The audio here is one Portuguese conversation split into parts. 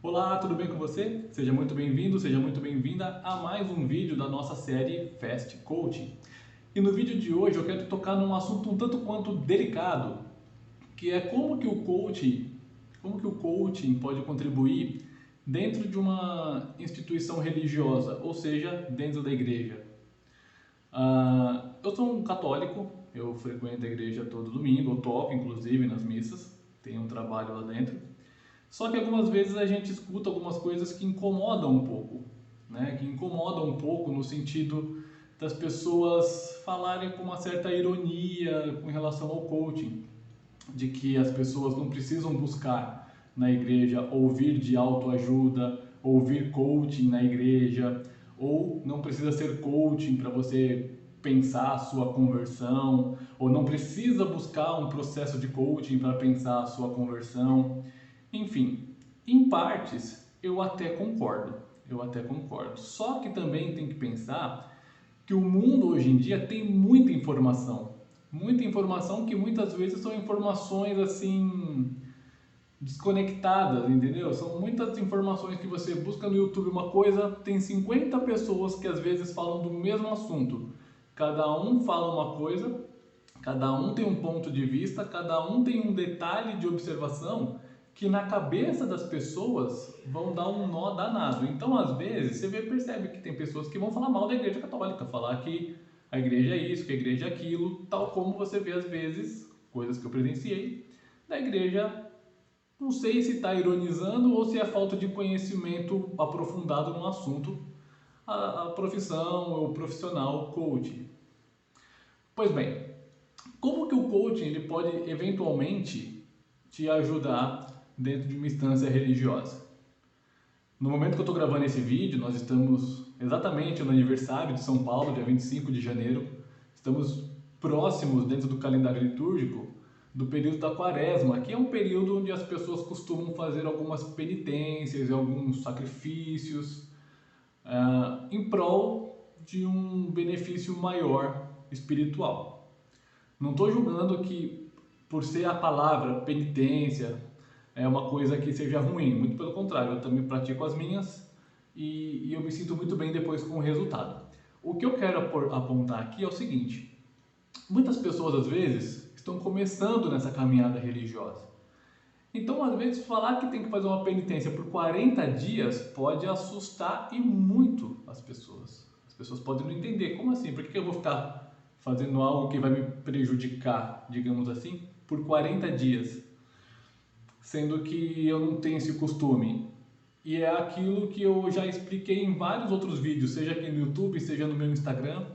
Olá, tudo bem com você? Seja muito bem-vindo, seja muito bem-vinda a mais um vídeo da nossa série Fast Coaching. E no vídeo de hoje eu quero tocar num assunto um tanto quanto delicado, que é como que o coaching pode contribuir dentro de uma instituição religiosa, ou seja, dentro da igreja. Eu sou um católico, eu frequento a igreja todo domingo, eu toco inclusive nas missas, tenho um trabalho lá dentro. Só que algumas vezes a gente escuta algumas coisas que incomodam um pouco, né? Que incomodam um pouco no sentido das pessoas falarem com uma certa ironia com relação ao coaching, de que as pessoas não precisam buscar na igreja ouvir de autoajuda, ouvir coaching na igreja, ou não precisa ser coaching para você pensar a sua conversão, ou não precisa buscar um processo de coaching para pensar a sua conversão. Enfim, em partes eu até concordo. Só que também tem que pensar que o mundo hoje em dia tem muita informação que muitas vezes são informações assim desconectadas, entendeu? São muitas informações que você busca no YouTube uma coisa, tem 50 pessoas que às vezes falam do mesmo assunto. Cada um fala uma coisa, cada um tem um ponto de vista, cada um tem um detalhe de observação que na cabeça das pessoas vão dar um nó danado. Então, às vezes, percebe que tem pessoas que vão falar mal da igreja católica, falar que a igreja é isso, que a igreja é aquilo, tal como você vê às vezes, coisas que eu presenciei, da igreja, não sei se está ironizando ou se é falta de conhecimento aprofundado no assunto, a profissão ou o profissional coaching. Pois bem, como que o coaching ele pode eventualmente te ajudar dentro de uma instância religiosa? No momento que eu estou gravando esse vídeo, nós estamos exatamente no aniversário de São Paulo, dia 25 de janeiro. Estamos próximos, dentro do calendário litúrgico, do período da Quaresma, que é um período onde as pessoas costumam fazer algumas penitências, alguns sacrifícios, em prol de um benefício maior espiritual. Não estou julgando que, por ser a palavra penitência, é uma coisa que seja ruim, muito pelo contrário, eu também pratico as minhas e eu me sinto muito bem depois com o resultado. O que eu quero apontar aqui é o seguinte: muitas pessoas às vezes estão começando nessa caminhada religiosa. Então, às vezes, falar que tem que fazer uma penitência por 40 dias pode assustar e muito as pessoas. As pessoas podem não entender, como assim? Por que eu vou ficar fazendo algo que vai me prejudicar, digamos assim, por 40 dias? Sendo que eu não tenho esse costume. E é aquilo que eu já expliquei em vários outros vídeos, seja aqui no YouTube, seja no meu Instagram,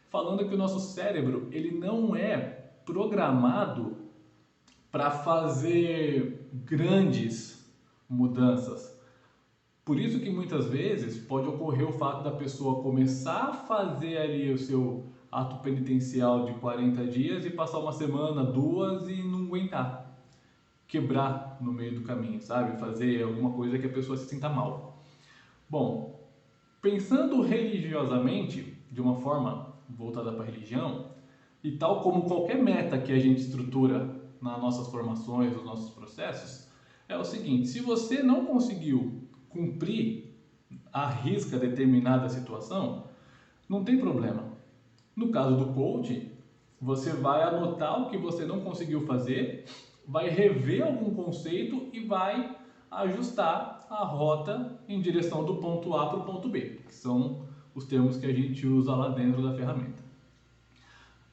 falando que o nosso cérebro, ele não é programado para fazer grandes mudanças. Por isso que muitas vezes pode ocorrer o fato da pessoa começar a fazer ali o seu ato penitencial de 40 dias e passar uma semana, duas e não aguentar. Quebrar no meio do caminho, sabe? Fazer alguma coisa que a pessoa se sinta mal. Bom, pensando religiosamente, de uma forma voltada para a religião, e tal como qualquer meta que a gente estrutura nas nossas formações, nos nossos processos, é o seguinte: se você não conseguiu cumprir à risca determinada situação, não tem problema. No caso do coaching, você vai anotar o que você não conseguiu fazer, vai rever algum conceito e vai ajustar a rota em direção do ponto A para o ponto B, que são os termos que a gente usa lá dentro da ferramenta.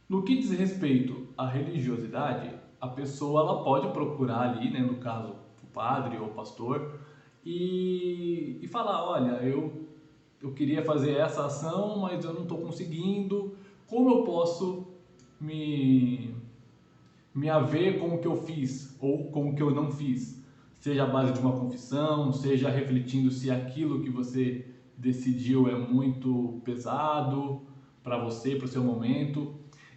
No que diz respeito à religiosidade, a pessoa ela pode procurar ali, né, no caso o padre ou o pastor, e falar: olha, eu queria fazer essa ação, mas eu não estou conseguindo, como eu posso me, me haver com o que eu fiz ou com o que eu não fiz? Seja a base de uma confissão, seja refletindo se aquilo que você decidiu é muito pesado para você, para o seu momento.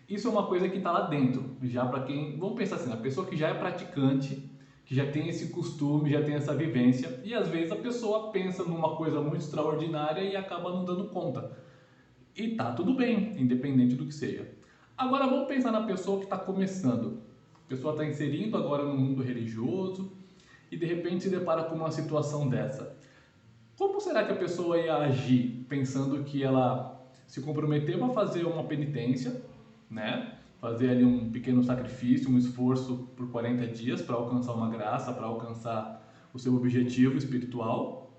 Isso é uma coisa que está lá dentro, já para quem, vamos pensar assim, a pessoa que já é praticante, que já tem esse costume, já tem essa vivência, e às vezes a pessoa pensa numa coisa muito extraordinária e acaba não dando conta. E tá tudo bem, independente do que seja. Agora vamos pensar na pessoa que está começando. A pessoa está inserindo agora no mundo religioso e de repente se depara com uma situação dessa. Como será que a pessoa ia agir pensando que ela se comprometeu a fazer uma penitência, né? Fazer ali um pequeno sacrifício, um esforço por 40 dias para alcançar uma graça, para alcançar o seu objetivo espiritual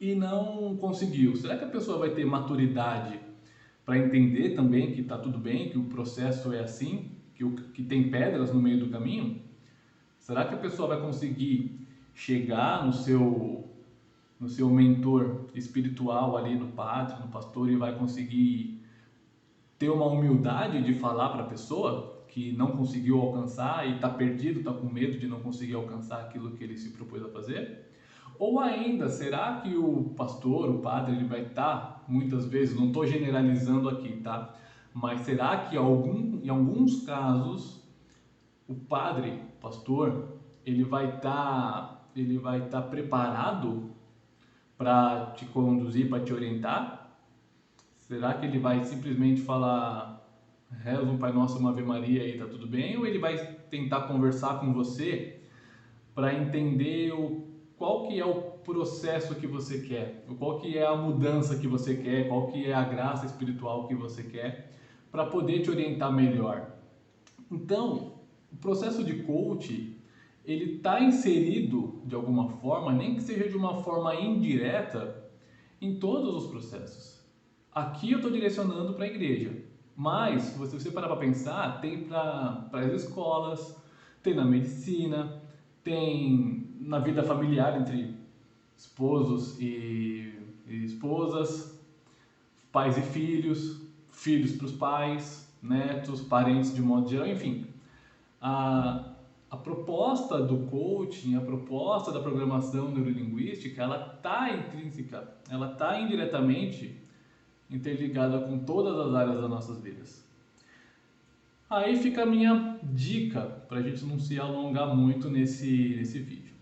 e não conseguiu? Será que a pessoa vai ter maturidade para entender também que está tudo bem, que o processo é assim, que tem pedras no meio do caminho? Será que a pessoa vai conseguir chegar no seu mentor espiritual ali, no padre, no pastor, e vai conseguir ter uma humildade de falar para a pessoa que não conseguiu alcançar e está perdido, está com medo de não conseguir alcançar aquilo que ele se propôs a fazer? Ou ainda, será que o pastor, o padre, ele vai estar, muitas vezes, não estou generalizando aqui, tá? Mas será que em alguns casos, o padre, o pastor, ele vai estar preparado para te conduzir, para te orientar? Será que ele vai simplesmente falar, reza um Pai Nosso, uma Ave Maria e tá tudo bem? Ou ele vai tentar conversar com você para entender qual que é o processo que você quer, qual que é a mudança que você quer, qual que é a graça espiritual que você quer, para poder te orientar melhor? Então, o processo de coach, ele está inserido de alguma forma, nem que seja de uma forma indireta, em todos os processos. Aqui eu estou direcionando para a igreja, mas se você parar para pensar, tem para as escolas, tem na medicina, tem na vida familiar entre esposos e esposas, pais e filhos, filhos para os pais, netos, parentes de modo geral, enfim. A proposta do coaching, a proposta da programação neurolinguística, ela está intrínseca, ela está indiretamente interligada com todas as áreas das nossas vidas. Aí fica a minha dica, para a gente não se alongar muito nesse vídeo.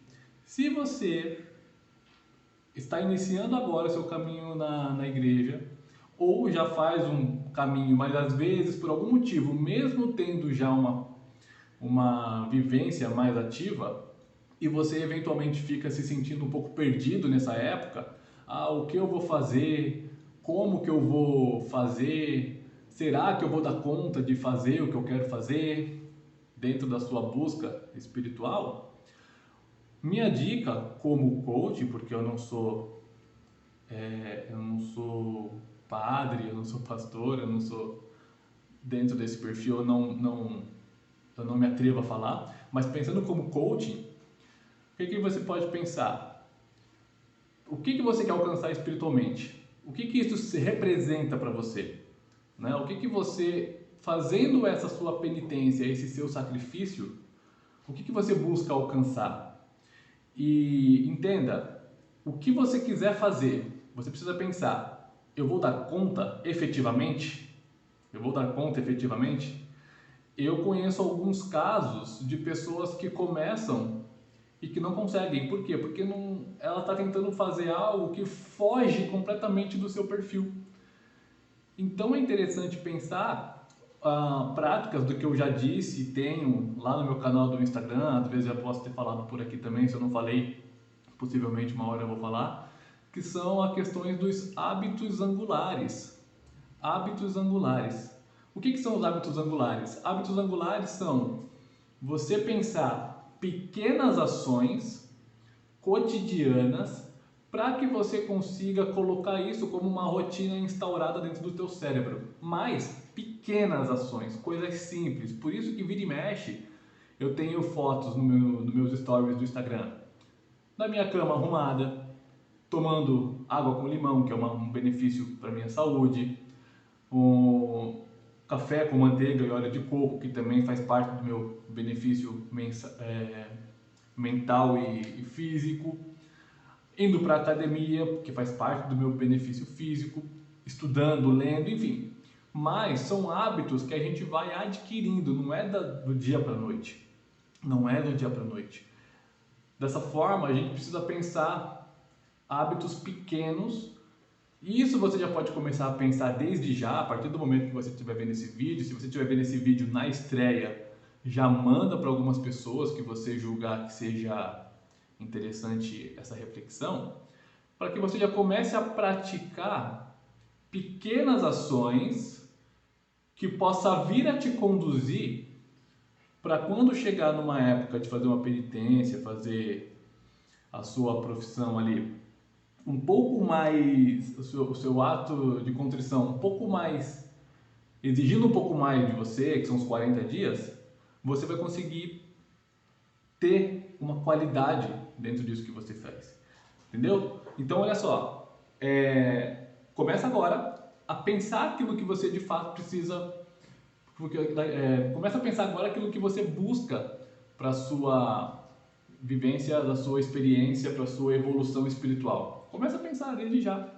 Se você está iniciando agora o seu caminho na igreja, ou já faz um caminho, mas às vezes, por algum motivo, mesmo tendo já uma vivência mais ativa, e você eventualmente fica se sentindo um pouco perdido nessa época, o que eu vou fazer, como que eu vou fazer, será que eu vou dar conta de fazer o que eu quero fazer dentro da sua busca espiritual? Minha dica como coach, porque eu não sou padre, eu não sou pastor, eu não sou dentro desse perfil, eu não me atrevo a falar, mas pensando como coaching, o que você pode pensar? O que você quer alcançar espiritualmente? O que isso se representa para você? Né? O que você, fazendo essa sua penitência, esse seu sacrifício, o que você busca alcançar? E entenda, o que você quiser fazer, você precisa pensar, eu vou dar conta efetivamente? Eu vou dar conta efetivamente? Eu conheço alguns casos de pessoas que começam e que não conseguem. Por quê? Porque ela está tentando fazer algo que foge completamente do seu perfil. Então é interessante pensar práticas do que eu já disse e tenho lá no meu canal do Instagram, às vezes já posso ter falado por aqui também, se eu não falei, possivelmente uma hora eu vou falar, que são as questões dos hábitos angulares. Hábitos angulares. O que são os hábitos angulares? Hábitos angulares são você pensar pequenas ações cotidianas para que você consiga colocar isso como uma rotina instaurada dentro do teu cérebro. Mas pequenas ações, coisas simples. Por isso que vira e mexe, eu tenho fotos nos meus stories do Instagram da minha cama arrumada, tomando água com limão, que é um benefício para a minha saúde, um café com manteiga e óleo de coco, que também faz parte do meu benefício mental e físico, indo para a academia, que faz parte do meu benefício físico, estudando, lendo, enfim. Mas são hábitos que a gente vai adquirindo, não é do dia para a noite. Não é do dia para a noite. Dessa forma, a gente precisa pensar hábitos pequenos. E isso você já pode começar a pensar desde já, a partir do momento que você estiver vendo esse vídeo. Se você estiver vendo esse vídeo na estreia, já manda para algumas pessoas que você julgar que seja interessante essa reflexão, para que você já comece a praticar pequenas ações que possa vir a te conduzir para quando chegar numa época de fazer uma penitência, fazer a sua profissão ali um pouco mais, o seu ato de contrição um pouco mais, exigindo um pouco mais de você, que são os 40 dias, você vai conseguir ter uma qualidade dentro disso que você faz. Entendeu? Então, olha só, começa agora a pensar aquilo que você de fato precisa, começa a pensar agora aquilo que você busca para a sua vivência, da sua experiência, para a sua evolução espiritual. Começa a pensar desde já.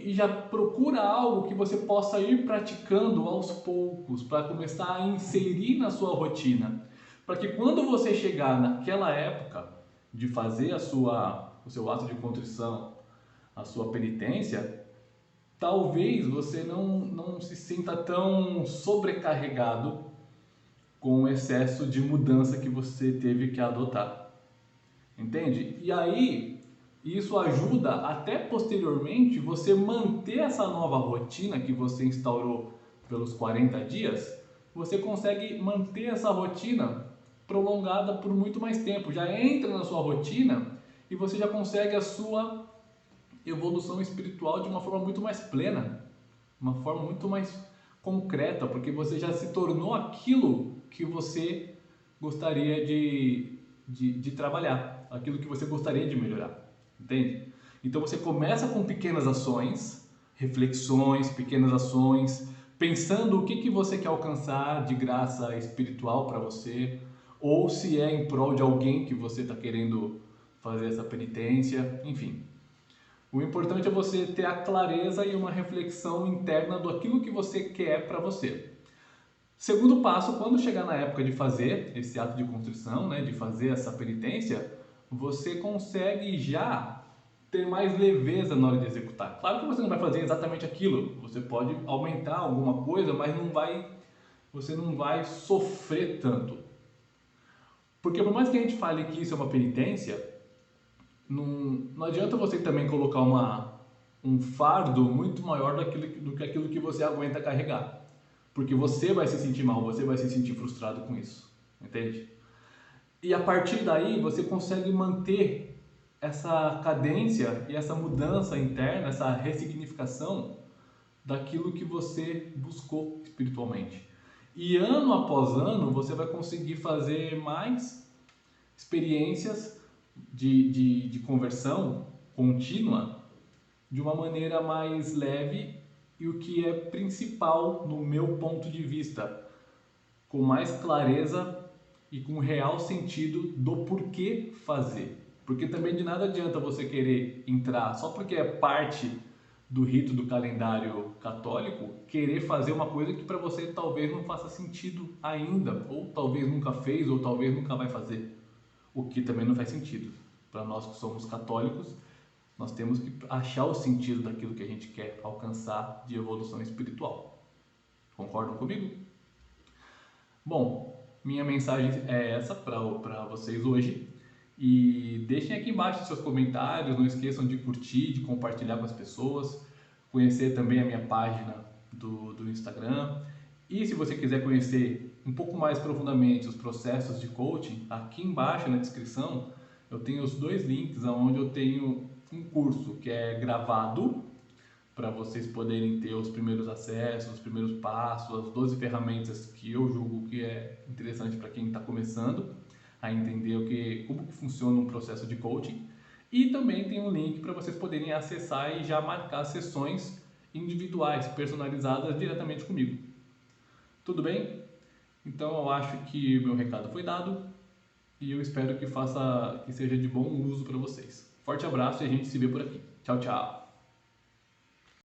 E já procura algo que você possa ir praticando aos poucos, para começar a inserir na sua rotina. Para que quando você chegar naquela época de fazer o seu ato de contrição, a sua penitência, talvez você não se sinta tão sobrecarregado com o excesso de mudança que você teve que adotar. Entende? E aí, isso ajuda até posteriormente você manter essa nova rotina que você instaurou pelos 40 dias, você consegue manter essa rotina prolongada por muito mais tempo. Já entra na sua rotina e você já consegue a sua evolução espiritual de uma forma muito mais plena, uma forma muito mais concreta, porque você já se tornou aquilo que você gostaria de trabalhar, aquilo que você gostaria de melhorar, entende? Então você começa com pequenas ações, reflexões, pequenas ações, pensando o que você quer alcançar de graça espiritual para você, ou se é em prol de alguém que você está querendo fazer essa penitência, enfim. O importante é você ter a clareza e uma reflexão interna do aquilo que você quer para você. Segundo passo, quando chegar na época de fazer esse ato de contrição, né, de fazer essa penitência, você consegue já ter mais leveza na hora de executar. Claro que você não vai fazer exatamente aquilo, você pode aumentar alguma coisa, mas você não vai sofrer tanto. Porque por mais que a gente fale que isso é uma penitência, não adianta você também colocar um fardo muito maior do que aquilo que você aguenta carregar. Porque você vai se sentir mal, você vai se sentir frustrado com isso, entende? E a partir daí você consegue manter essa cadência e essa mudança interna, essa ressignificação daquilo que você buscou espiritualmente. E ano após ano você vai conseguir fazer mais experiências de conversão contínua de uma maneira mais leve e o que é principal no meu ponto de vista, com mais clareza e com real sentido do porquê fazer. Porque também de nada adianta você querer entrar só porque é parte do rito do calendário católico, querer fazer uma coisa que para você talvez não faça sentido ainda, ou talvez nunca fez, ou talvez nunca vai fazer. O que também não faz sentido. Para nós que somos católicos, nós temos que achar o sentido daquilo que a gente quer alcançar de evolução espiritual. Concordam comigo? Bom, minha mensagem é essa para vocês hoje. E deixem aqui embaixo seus comentários, não esqueçam de curtir, de compartilhar com as pessoas, conhecer também a minha página do Instagram. E se você quiser conhecer um pouco mais profundamente os processos de coaching, aqui embaixo na descrição eu tenho os dois links onde eu tenho um curso que é gravado para vocês poderem ter os primeiros acessos, os primeiros passos, as 12 ferramentas que eu julgo que é interessante para quem está começando a entender como que funciona um processo de coaching. E também tem um link para vocês poderem acessar e já marcar sessões individuais, personalizadas diretamente comigo. Tudo bem? Então eu acho que o meu recado foi dado e eu espero que seja de bom uso para vocês. Forte abraço e a gente se vê por aqui. Tchau, tchau!